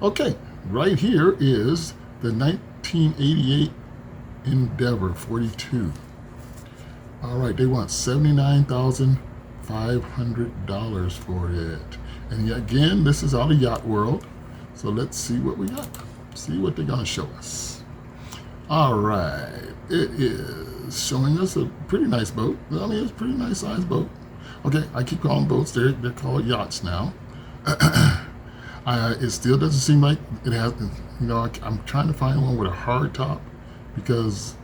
Okay, right here is the 1988 Endeavor 42. All right, they want $79,500 for it. And yet again, this is out of Yacht World. So let's see what we got. See what they're gonna show us. All right, it is showing us a pretty nice boat. I mean, it's a pretty nice sized boat. Okay, I keep calling boats. They're called yachts now. It still doesn't seem like it has, I'm trying to find one with a hard top because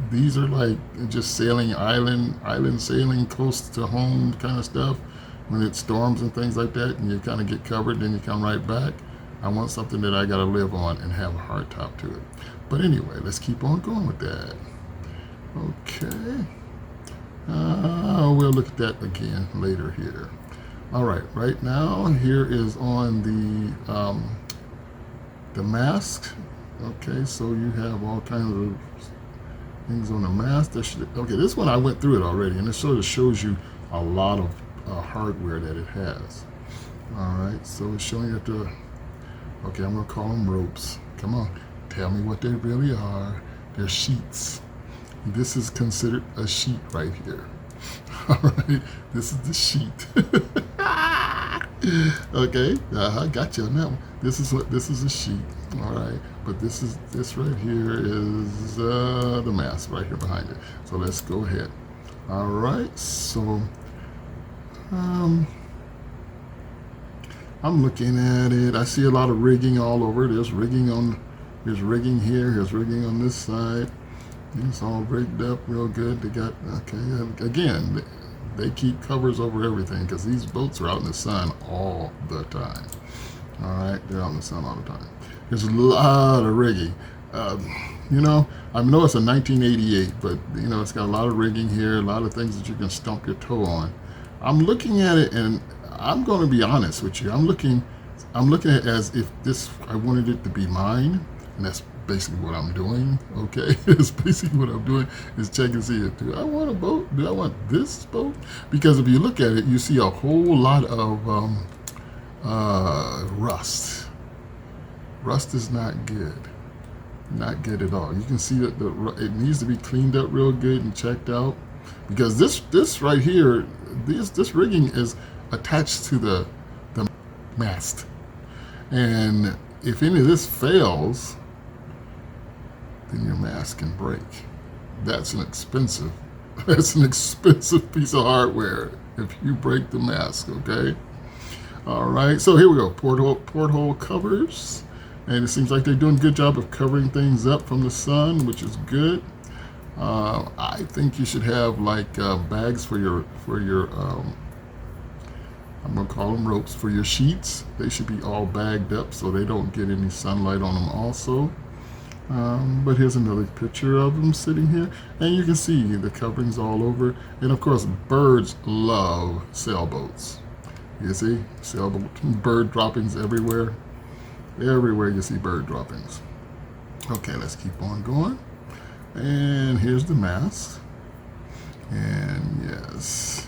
these are like just sailing island sailing close to home kind of stuff when it storms and things like that, and you kind of get covered, then you come right back. I want something that I got to live on and have a hard top to it. But anyway, let's keep on going with that. Okay. We'll look at that again later here. All right, right now here is on the mast. Okay, so you have all kinds of things on the mast. Okay, this one I went through it already, and it sort of shows you a lot of hardware that it has. All right, so it's showing you the. Okay, I'm gonna call them ropes. Come on, tell me what they really are. They're sheets. This is considered a sheet right here. All right, this is the sheet. Okay, got you on that one. This is a sheet. All right, but this right here is the mast right here behind it. So let's go ahead. All right, so I'm looking at it. I see a lot of rigging all over. There's rigging here. Here's rigging on this side. It's all rigged up real good. They got, okay, again, they keep covers over everything because these boats are out in the sun all the time. All right, they're out in the sun all the time. There's a lot of rigging. I know it's a 1988, but it's got a lot of rigging here, a lot of things that you can stump your toe on. I'm looking at it, and I'm going to be honest with you. I'm looking at it as if I wanted it to be mine, and that's basically what I'm doing. Okay, it's basically what I'm doing is check and see it. Do I want a boat? Do I want this boat? Because if you look at it, you see a whole lot of rust. Rust is not good. Not good at all. You can see that it needs to be cleaned up real good and checked out, because this right here, this rigging is attached to the mast, and if any of this fails, then your mast can break. That's an expensive piece of hardware if you break the mast. Okay. All right. So here we go. Porthole covers, and it seems like they're doing a good job of covering things up from the sun, which is good. I think you should have like bags for your I'm gonna call them ropes for your sheets. They should be all bagged up so they don't get any sunlight on them also. But here's another picture of them sitting here, and you can see the coverings all over. And of course, birds love sailboats. You see bird droppings everywhere. Everywhere you see bird droppings. Okay, let's keep on going. And here's the mast. And yes.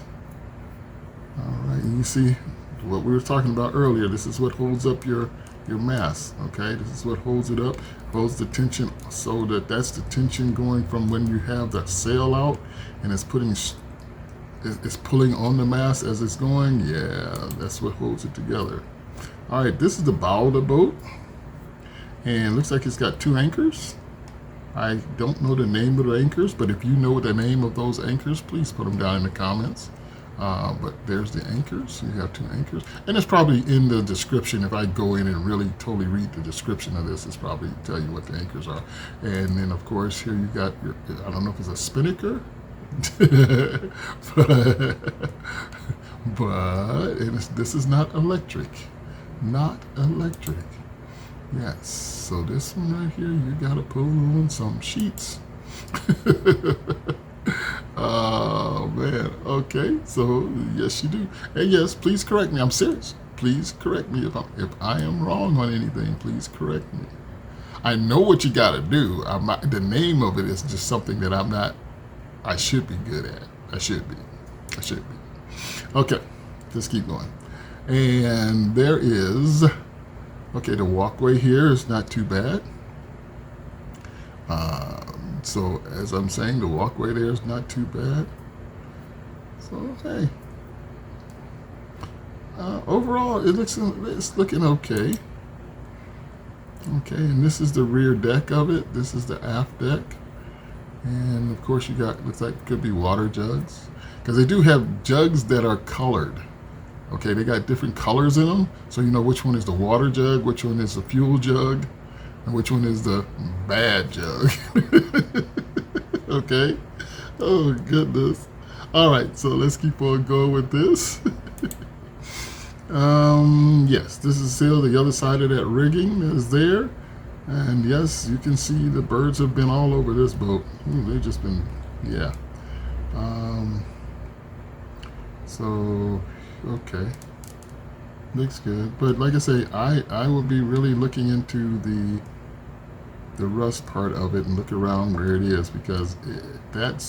All right, and you see what we were talking about earlier. This is what holds up your mast. Okay, this is what holds it up, holds the tension, so that's the tension going from when you have the sail out, and it's pulling on the mast as it's going. Yeah, that's what holds it together. All right, this is the bow of the boat, and it looks like it's got 2 anchors. I don't know the name of the anchors, but if you know the name of those anchors, please put them down in the comments. But there's the anchors. You have 2 anchors, and it's probably in the description. If I go in and really totally read the description of this, it's probably tell you what the anchors are. And then of course here you got your, I don't know if it's a spinnaker, but this is not electric. Yes, so this one right here, you gotta pull on some sheets. Oh man, okay, so yes you do. And yes, please correct me, I'm serious. Please correct me if I am wrong on anything, please correct me. I know what you gotta do. The name of it is just something that I should be good at. I should be. Okay, let's keep going. And there is Okay, the walkway here is not too bad. So as I'm saying, the walkway there is not too bad. So hey, overall it's looking okay. Okay, and this is the rear deck of it. This is the aft deck, and of course you got, looks like it could be water jugs, because they do have jugs that are colored. Okay, they got different colors in them, so you know which one is the water jug, which one is the fuel jug, and which one is the bad jug. Okay. Oh goodness. All right, so let's keep on going with this. Yes, this is still the other side of that rigging that is there. And yes, you can see the birds have been all over this boat. Ooh, they've just been, yeah. So, okay. Looks good. But like I say, I will be really looking into the rust part of it and look around where it is, because that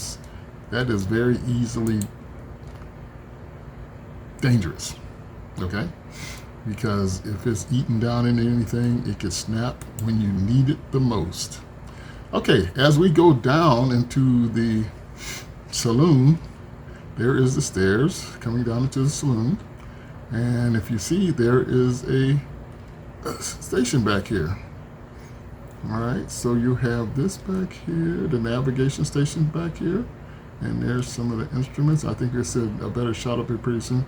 is very easily dangerous. Okay, because if it's eaten down into anything, it could snap when you need it the most. Okay, as we go down into the saloon, there is the stairs coming down into the saloon, and if you see, there is a station back here. All right, so you have this back here, the navigation station back here, and there's some of the instruments. I think it's a better shot up here pretty soon,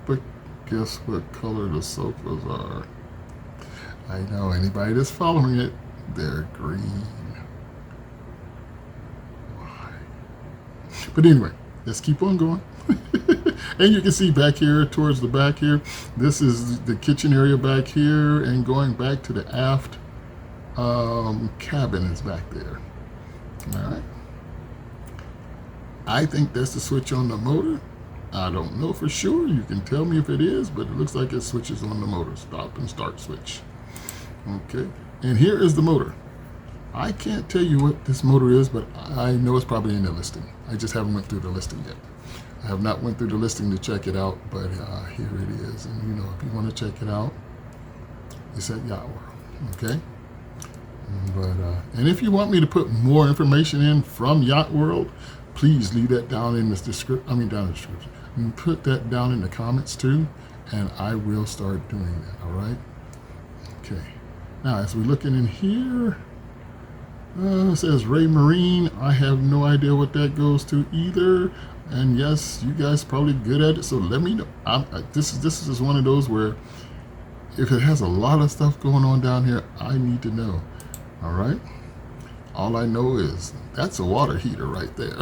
but guess what color the sofas are? I know, anybody that's following it, they're green. Why? But anyway, let's keep on going. And you can see back here, towards the back here, this is the kitchen area back here, and going back to the aft cabin is back there. All right. I think that's the switch on the motor. I don't know for sure. You can tell me if it is, but it looks like it switches on the motor. Stop and start switch. Okay, and here is the motor. I can't tell you what this motor is, but I know it's probably in the listing. I just haven't went through the listing yet. I have not went through the listing to check it out, but here it is. And you know, if you want to check it out, it's at Yacht World. Okay. But and if you want me to put more information in from Yacht World, please leave that down in the description. Down in the description. And put that down in the comments too, and I will start doing that. All right. Okay. Now, as we're looking in here, it says Ray Marine. I have no idea what that goes to either. And yes, you guys probably good at it, so let me know. This is one of those where if it has a lot of stuff going on down here, I need to know. All right. All I know is that's a water heater right there.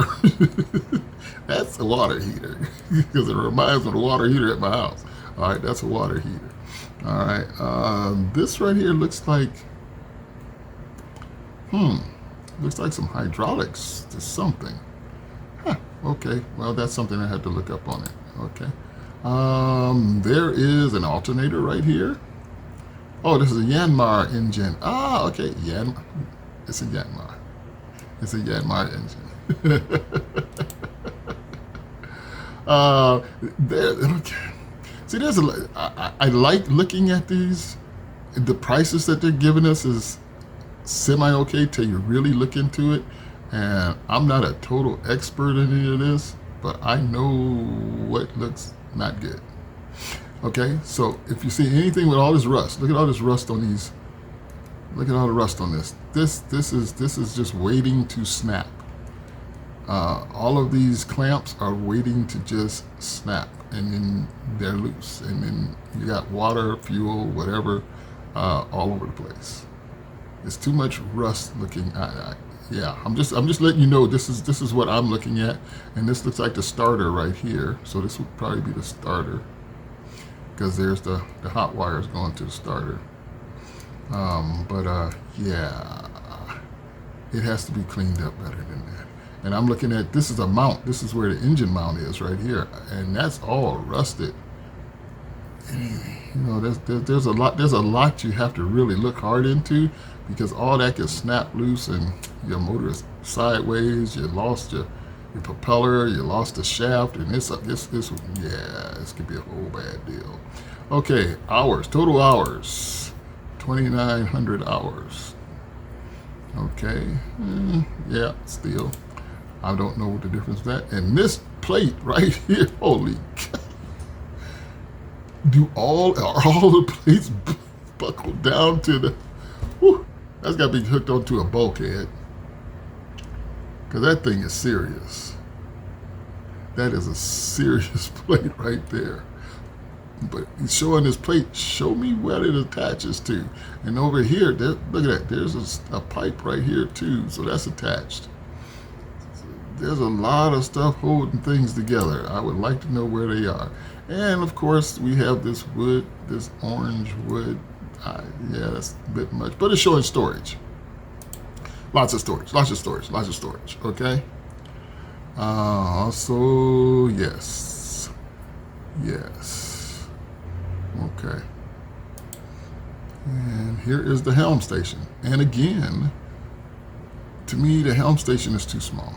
That's a water heater, because it reminds me of the water heater at my house. All right, that's a water heater. All right, this right here looks like, looks like some hydraulics to something. Huh, okay, well, that's something I had to look up on it. Okay, there is an alternator right here. Oh, this is a Yanmar engine. Ah, okay, it's a Yanmar. It's a Yanmar engine. Okay. See, I like looking at these. The prices that they're giving us is semi-okay till you really look into it. And I'm not a total expert in any of this, but I know what looks not good. Okay, so if you see anything with all this rust, look at all this rust on these. Look at all the rust on this. This is just waiting to snap. All of these clamps are waiting to just snap, and then they're loose, and then you got water, fuel, whatever, all over the place. It's too much rust looking. Yeah, I'm just letting you know this is what I'm looking at, and this looks like the starter right here. So this would probably be the starter, because there's the hot wires going to the starter. Yeah, it has to be cleaned up better than that. And I'm looking at, this is a mount. This is where the engine mount is right here, and that's all rusted. You know, there's a lot you have to really look hard into, because all that can snap loose and your motor is sideways. You lost your propeller, you lost the shaft, and this could be a whole bad deal. Okay, hours, total hours, 2,900 hours. Okay, yeah, still, I don't know what the difference is that. And this plate right here, holy cow. Are all the plates buckled down to the, whew, that's got to be hooked onto a bulkhead. Because that thing is serious. That is a serious plate right there. But he's showing this plate, show me what it attaches to. And over here, look at that, there's a pipe right here too, so that's attached. There's a lot of stuff holding things together. I would like to know where they are. And of course, we have this wood, this orange wood. Yeah, that's a bit much, but it's showing storage. Lots of storage, lots of storage, lots of storage, okay? Also, yes. Okay. And here is the helm station. And again, to me, the helm station is too small.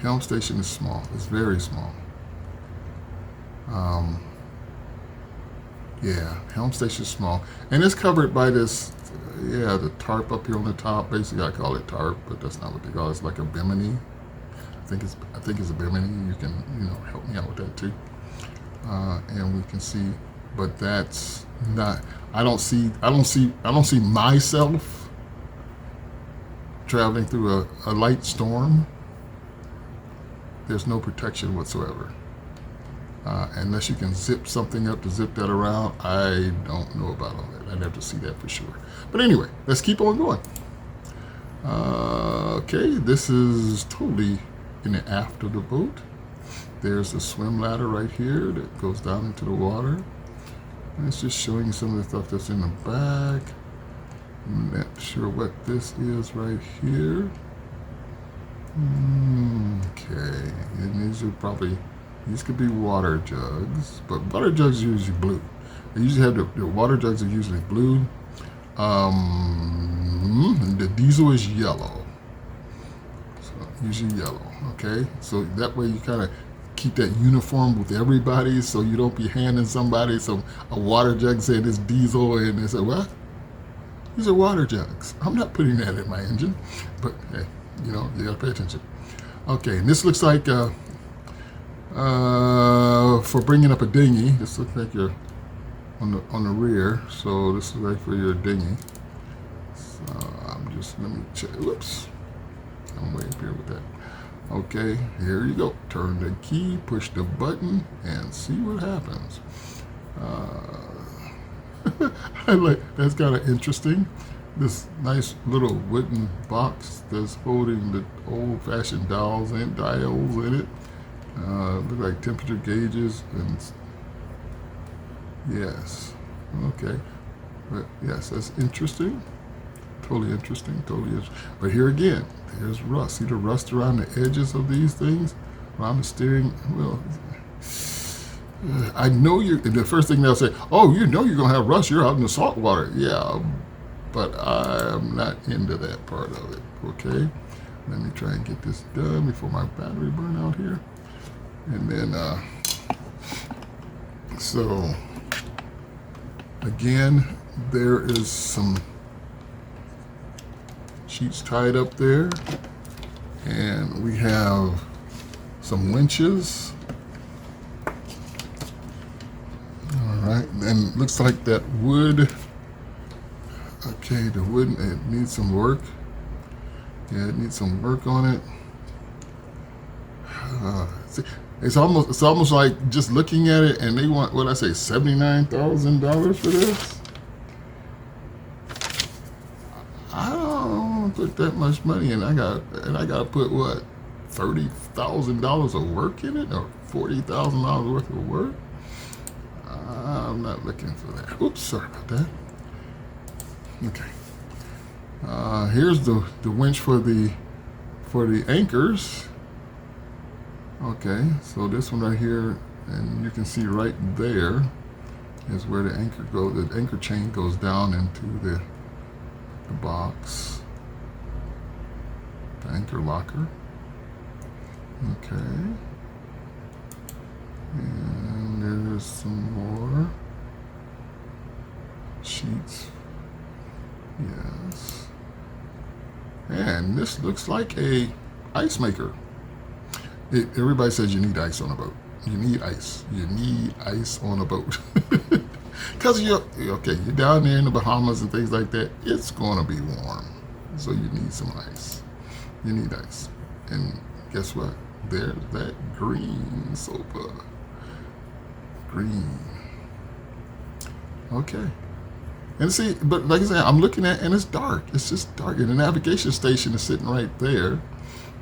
Helm station is small. It's very small. Yeah, helm station is small. And it's covered by this, the tarp up here on the top. Basically, I call it tarp, but that's not what they call it. It's like a bimini. I think it's a bimini. You can, help me out with that too. And we can see, but that's not, I don't see myself traveling through a light storm. There's no protection whatsoever. Unless you can zip something up to zip that around, I don't know about all that. I'd have to see that for sure. But anyway, let's keep on going. Okay, this is totally in the aft of the boat. There's a swim ladder right here that goes down into the water. And it's just showing you some of the stuff that's in the back. I'm not sure what this is right here. Okay, and these could be water jugs, but water jugs are usually blue. They usually have the water jugs are usually blue. And the diesel is yellow. So usually yellow, okay? So that way you kind of keep that uniform with everybody, so you don't be handing somebody a water jug saying it's diesel, and they say, what? These are water jugs. I'm not putting that in my engine. But hey, you gotta pay attention. Okay, and this looks like for bringing up a dinghy. This looks like you're on the rear, so this is like for your dinghy. So let me check. Whoops, I'm way up here with that. Okay, here you go. Turn the key, push the button, and see what happens. That's kind of interesting. This nice little wooden box that's holding the old-fashioned dials in it. Look like temperature gauges and yes, okay. But yes, that's interesting. Totally interesting. But here again, there's rust. See the rust around the edges of these things, around the steering wheel. I know the first thing they'll say, oh, you're gonna have rust. You're out in the salt water. Yeah, but I'm not into that part of it. Okay, let me try and get this done before my battery burn out here. And then, so again, there is some sheets tied up there, and we have some winches. All right, and it looks like that wood. Okay, the wood, it needs some work. Yeah, it needs some work on it. It's almost like just looking at it, and they want $79,000 for this. I don't put that much money in. I got to put what, $30,000 of work in it, or $40,000 worth of work. I'm not looking for that. Oops, sorry about that. Okay. Here's the winch for the anchors. Okay, so this one right here, and you can see right there is where the anchor goes. The anchor chain goes down into the box, the anchor locker. Okay, and there's some more. sheets. Yes. And this looks like a ice maker. Everybody says you need ice on a boat. You need ice. You need ice on a boat. Because you're down there in the Bahamas and things like that. It's going to be warm. So you need some ice. You need ice. And guess what? There's that green sofa. Green. Okay. And see, but like I said, I'm looking at, and it's dark. It's just dark. And the navigation station is sitting right there.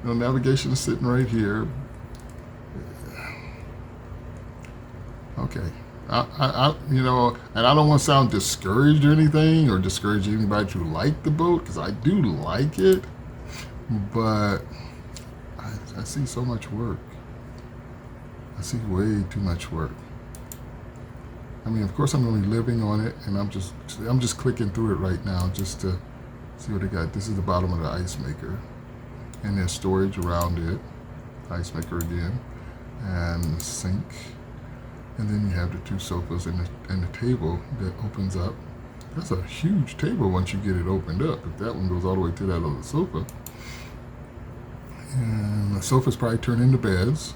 Navigation is sitting right here. Okay. And I don't want to sound discouraged or anything, or discourage anybody to like the boat, because I do like it, but I see so much work. I see way too much work. I mean, of course, I'm only living on it, and I'm just clicking through it right now just to see what they got. This is the bottom of the ice maker, and there's storage around it. Ice maker again, and sink, and then you have the two sofas and the table that opens up. That's a huge table once you get it opened up. If that one goes all the way to that other sofa, and the sofas probably turn into beds,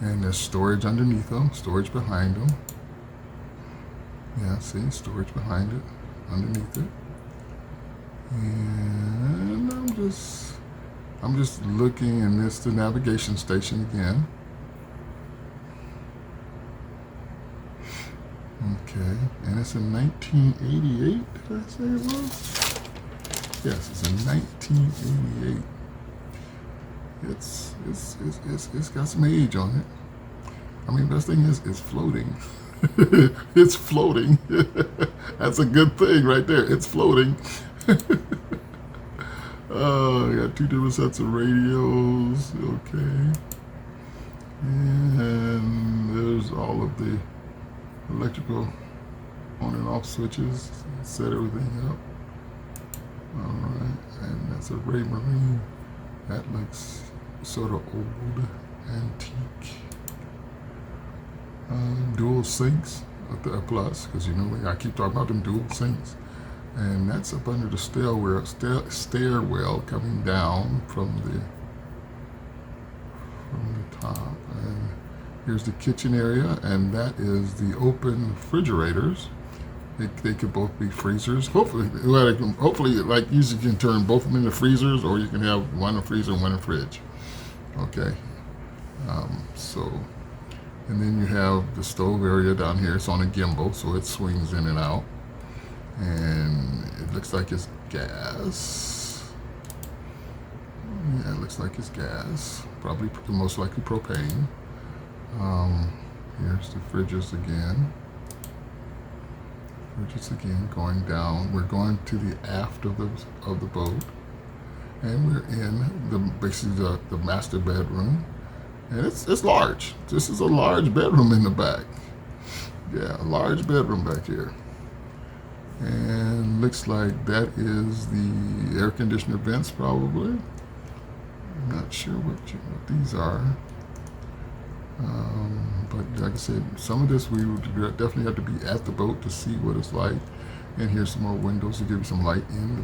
and there's storage underneath them, storage behind them. Yeah, see, storage behind it, underneath it. And I'm just looking, and this the navigation station again. Okay, and it's in 1988, did I say it was? Yes, it's in 1988. It's got some age on it. I mean, best thing is it's floating. It's floating. That's a good thing right there. It's floating. I got two different sets of radios. Okay. And there's all of the electrical on and off switches. Set everything up. Alright. And that's a Ray Marine. That looks sort of old, antique. Dual sinks, a plus, because I keep talking about them dual sinks, and that's up under the stairwell coming down from the top. And here's the kitchen area, and that is the open refrigerators. They could both be freezers. Hopefully, like usually you can turn both of them into freezers, or you can have one in freezer and one in fridge. Okay, and then you have the stove area down here. It's on a gimbal, so it swings in and out. And it looks like it's gas. Yeah, it looks like it's gas. Probably most likely propane. Here's the fridges again. Going down. We're going to the aft of the boat. And we're in basically the master bedroom. And it's large. This is a large bedroom in the back. Yeah, a large bedroom back here. And looks like that is the air conditioner vents probably. I'm not sure what these are. But like I said, some of this we would definitely have to be at the boat to see what it's like. And here's some more windows to give you some light in the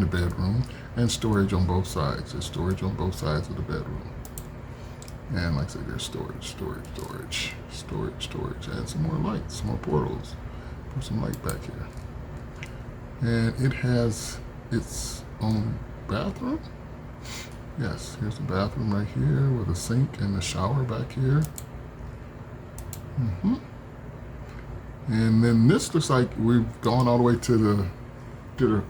bedroom, and storage on both sides. There's storage on both sides of the bedroom. And like I said, there's storage, and some more lights, some more portals. Put some light back here. And it has its own bathroom. Yes, here's the bathroom right here with a sink and the shower back here. And then this looks like we've gone all the way to the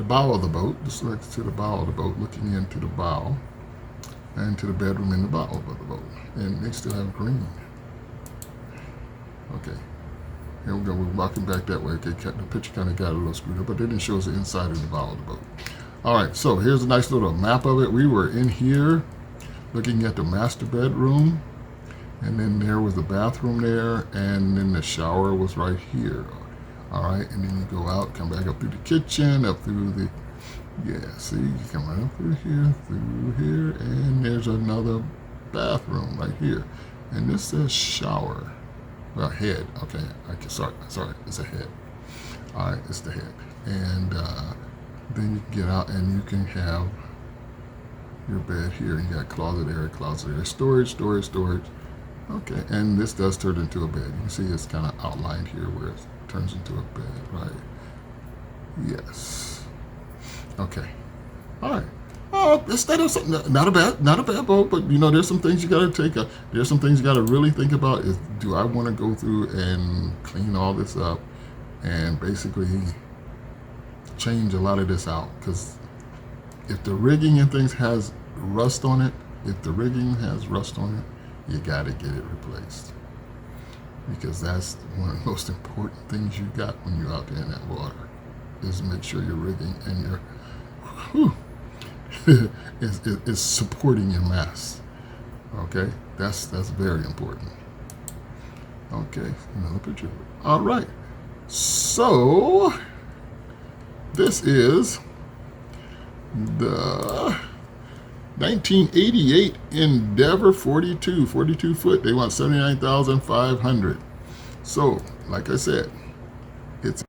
bow of the boat. This looks to the bow of the boat, looking into the bow. And to the bedroom in the bow of the boat. And they still have green. Okay. Here we go. We're walking back that way. Okay, the picture kind of got a little screwed up, but they didn't show us the inside of the bow of the boat. All right, so here's a nice little map of it. We were in here looking at the master bedroom, and then there was the bathroom there, and then the shower was right here. All right, and then you go out, come back up through the kitchen, up through the see, you come right up through here, and there's another bathroom right here. And this says shower. well, head. Okay, sorry, it's a head. All right, it's the head, and then you can get out and you can have your bed here, and you got closet area, storage. Okay, and this does turn into a bed. You can see it's kind of outlined here where it turns into a bed, right? Yes. Okay. All right. Instead of something, not a bad boat, but you know, there's some things you got to take. There's some things you got to really think about. Is do I want to go through and clean all this up, and basically change a lot of this out? Because if the rigging and things has rust on it, you got to get it replaced, because that's one of the most important things you got when you're out there in that water, is make sure your rigging and your is supporting your mast. Okay, that's very important. Okay, another picture. All right, so this is the 1988 Endeavor 42 foot. They want $79,500. So, like I said, it's